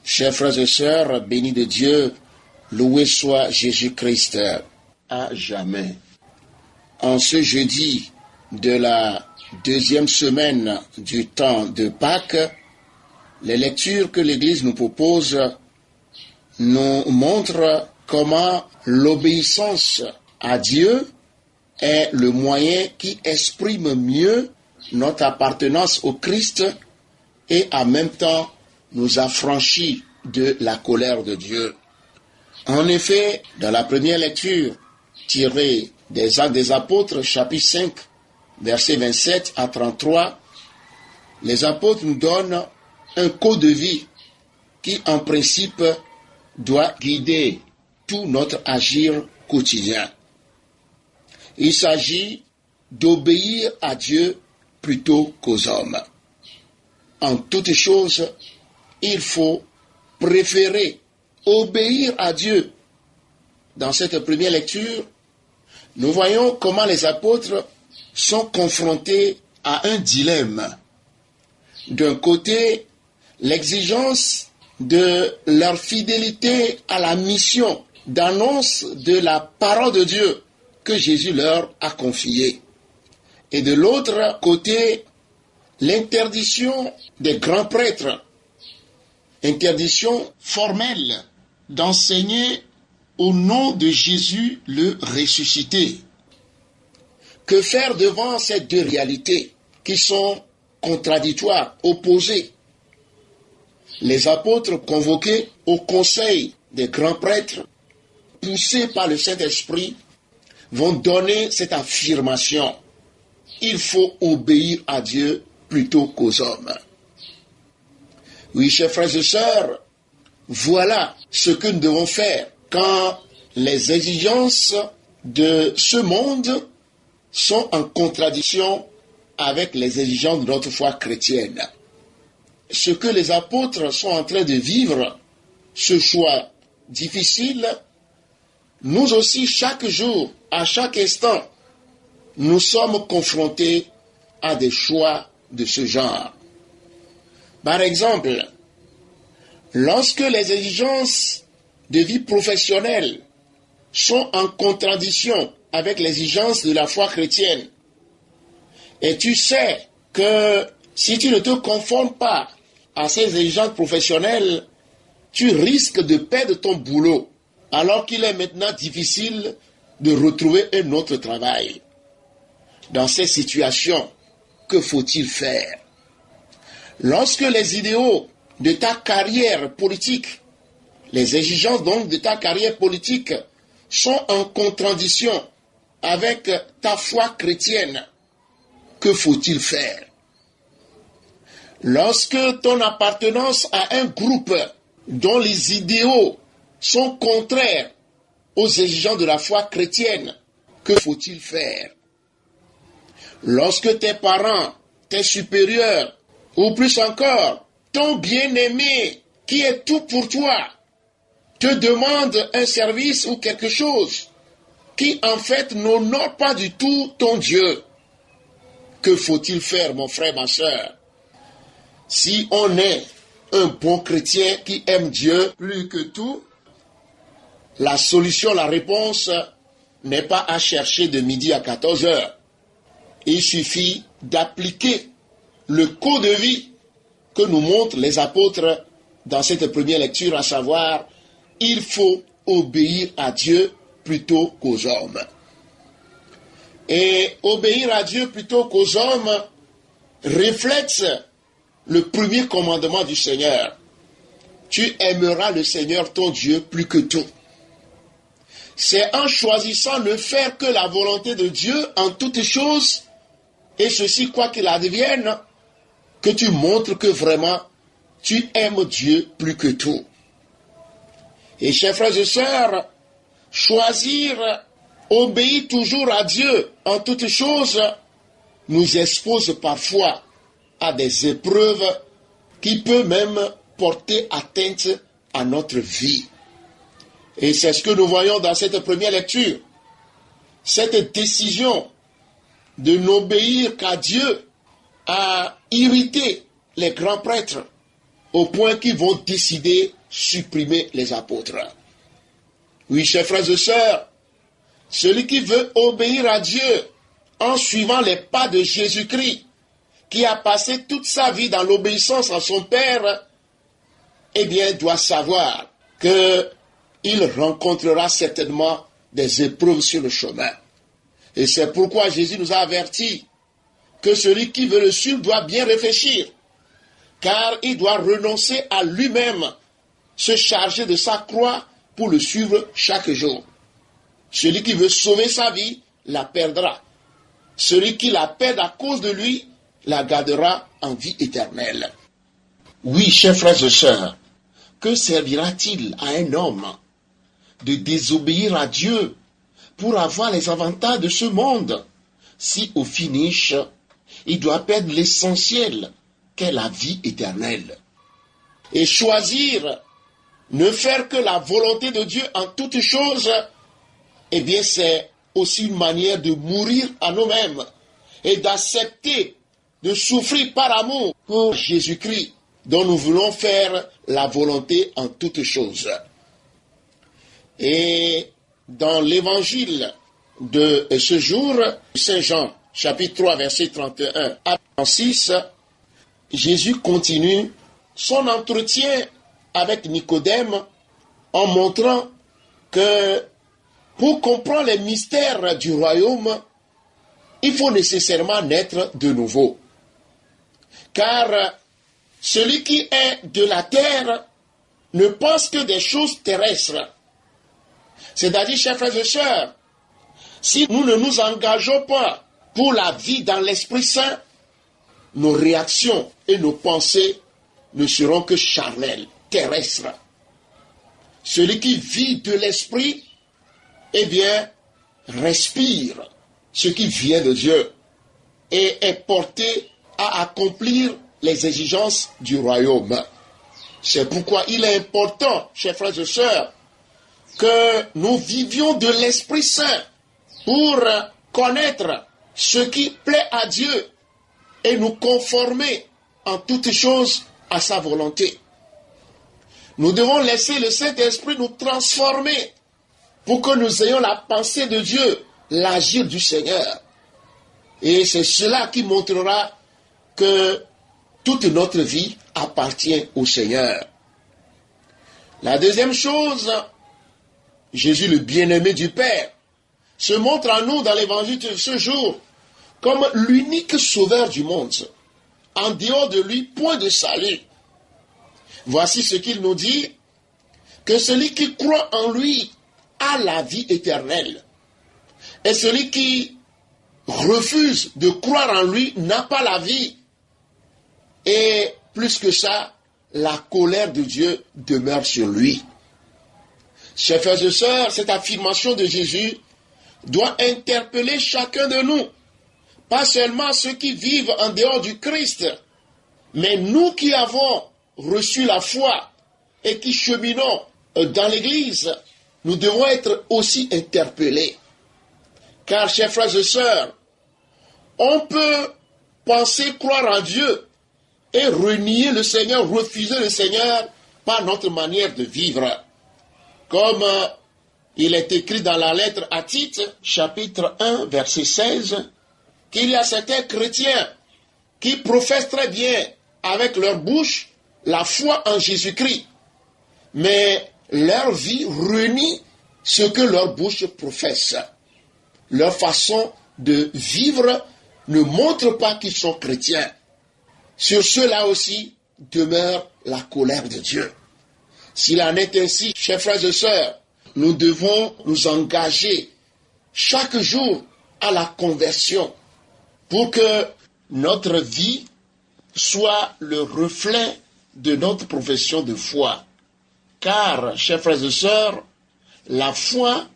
Chers frères et sœurs, bénis de Dieu, loué soit Jésus-Christ à jamais. En ce jeudi de la deuxième semaine du temps de Pâques, les lectures que l'Église nous propose nous montrent comment l'obéissance à Dieu est le moyen qui exprime mieux notre appartenance au Christ et en même temps nous affranchit de la colère de Dieu. En effet, dans la première lecture tirée des Actes des Apôtres, chapitre 5, versets 27 à 33, les apôtres nous donnent un code de vie qui, en principe, doit guider tout notre agir quotidien. Il s'agit d'obéir à Dieu plutôt qu'aux hommes. En toutes choses, il faut préférer obéir à Dieu. Dans cette première lecture, nous voyons comment les apôtres sont confrontés à un dilemme. D'un côté, l'exigence de leur fidélité à la mission d'annonce de la parole de Dieu que Jésus leur a confiée. Et de l'autre côté, l'interdiction des grands prêtres, interdiction formelle d'enseigner au nom de Jésus le ressuscité. Que faire devant ces deux réalités qui sont contradictoires, opposées? Les apôtres convoqués au conseil des grands prêtres, poussés par le Saint-Esprit, vont donner cette affirmation. Il faut obéir à Dieu plutôt qu'aux hommes. Oui, chers frères et sœurs, voilà ce que nous devons faire quand les exigences de ce monde sont en contradiction avec les exigences de notre foi chrétienne. Ce que les apôtres sont en train de vivre, ce choix difficile, nous aussi, chaque jour, à chaque instant, nous sommes confrontés à des choix de ce genre. Par exemple, lorsque les exigences de vie professionnelle sont en contradiction avec les exigences de la foi chrétienne, et tu sais que si tu ne te conformes pas à ces exigences professionnelles, tu risques de perdre ton boulot, alors qu'il est maintenant difficile de retrouver un autre travail. Dans ces situations, que faut-il faire? Lorsque les idéaux de ta carrière politique, les exigences donc de ta carrière politique sont en contradiction avec ta foi chrétienne, que faut-il faire? Lorsque ton appartenance à un groupe dont les idéaux sont contraires aux exigences de la foi chrétienne, que faut-il faire? Lorsque tes parents, tes supérieurs, ou plus encore, ton bien-aimé, qui est tout pour toi, te demande un service ou quelque chose qui en fait n'honore pas du tout ton Dieu, que faut-il faire, mon frère, ma soeur? Si on est un bon chrétien qui aime Dieu plus que tout, la solution, la réponse n'est pas à chercher de midi à 14 heures. Il suffit d'appliquer le code de vie que nous montrent les apôtres dans cette première lecture, à savoir, il faut obéir à Dieu plutôt qu'aux hommes. Et obéir à Dieu plutôt qu'aux hommes reflète le premier commandement du Seigneur. Tu aimeras le Seigneur ton Dieu plus que tout. C'est en choisissant ne faire que la volonté de Dieu en toutes choses, et ceci quoi qu'il advienne, que tu montres que vraiment tu aimes Dieu plus que tout. Et chers frères et sœurs, choisir, obéir toujours à Dieu en toutes choses, nous expose parfois à des épreuves qui peuvent même porter atteinte à notre vie. Et c'est ce que nous voyons dans cette première lecture. Cette décision de n'obéir qu'à Dieu a irrité les grands prêtres au point qu'ils vont décider de supprimer les apôtres. Oui, chers frères et sœurs, celui qui veut obéir à Dieu en suivant les pas de Jésus-Christ, qui a passé toute sa vie dans l'obéissance à son Père, eh bien, doit savoir qu'il rencontrera certainement des épreuves sur le chemin. Et c'est pourquoi Jésus nous a avertis que celui qui veut le suivre doit bien réfléchir, car il doit renoncer à lui-même, se charger de sa croix pour le suivre chaque jour. Celui qui veut sauver sa vie la perdra. Celui qui la perd à cause de lui la gardera en vie éternelle. Oui, chers frères et sœurs, que servira-t-il à un homme de désobéir à Dieu pour avoir les avantages de ce monde, si au finish, il doit perdre l'essentiel qu'est la vie éternelle? Et choisir ne faire que la volonté de Dieu en toutes choses, eh bien c'est aussi une manière de mourir à nous-mêmes et d'accepter de souffrir par amour pour Jésus-Christ, dont nous voulons faire la volonté en toutes choses. Et dans l'évangile de ce jour, Saint Jean, chapitre 3, verset 31 à 36, Jésus continue son entretien avec Nicodème en montrant que pour comprendre les mystères du royaume, il faut nécessairement naître de nouveau. Car celui qui est de la terre ne pense que des choses terrestres. C'est-à-dire, chers frères et sœurs, si nous ne nous engageons pas pour la vie dans l'Esprit Saint, nos réactions et nos pensées ne seront que charnelles, terrestres. Celui qui vit de l'Esprit, eh bien, respire ce qui vient de Dieu et est porté à accomplir les exigences du royaume. C'est pourquoi il est important, chers frères et sœurs, que nous vivions de l'Esprit Saint pour connaître ce qui plaît à Dieu et nous conformer en toutes choses à sa volonté. Nous devons laisser le Saint-Esprit nous transformer pour que nous ayons la pensée de Dieu, l'agir du Seigneur. Et c'est cela qui montrera que toute notre vie appartient au Seigneur. La deuxième chose, Jésus, le bien-aimé du Père, se montre à nous dans l'évangile de ce jour comme l'unique sauveur du monde. En dehors de lui, point de salut. Voici ce qu'il nous dit, que celui qui croit en lui a la vie éternelle. Et celui qui refuse de croire en lui n'a pas la vie. Et plus que ça, la colère de Dieu demeure sur lui. Chers frères et sœurs, cette affirmation de Jésus doit interpeller chacun de nous. Pas seulement ceux qui vivent en dehors du Christ, mais nous qui avons reçu la foi et qui cheminons dans l'Église, nous devons être aussi interpellés. Car, chers frères et sœurs, on peut penser croire en Dieu et renier le Seigneur, refuser le Seigneur par notre manière de vivre. Comme il est écrit dans la lettre à Tite, chapitre 1, verset 16, qu'il y a certains chrétiens qui professent très bien avec leur bouche la foi en Jésus-Christ, mais leur vie renie ce que leur bouche professe. Leur façon de vivre ne montre pas qu'ils sont chrétiens. Sur ceux-là aussi demeure la colère de Dieu. S'il en est ainsi, chers frères et sœurs, nous devons nous engager chaque jour à la conversion pour que notre vie soit le reflet de notre profession de foi. Car, chers frères et sœurs, la foi,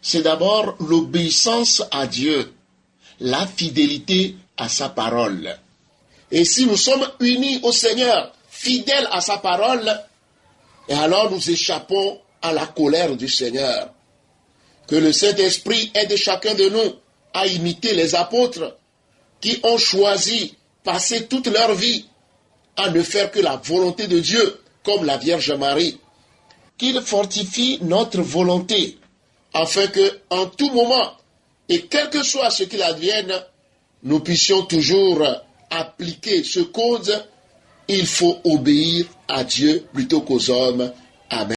c'est d'abord l'obéissance à Dieu, la fidélité à sa parole. Et si nous sommes unis au Seigneur, fidèles à sa parole, et alors nous échappons à la colère du Seigneur. Que le Saint-Esprit aide chacun de nous à imiter les apôtres qui ont choisi passer toute leur vie à ne faire que la volonté de Dieu, comme la Vierge Marie. Qu'il fortifie notre volonté, afin que, en tout moment, et quel que soit ce qu'il advienne, nous puissions toujours appliquer ce code. Il faut obéir à Dieu plutôt qu'aux hommes. Amen.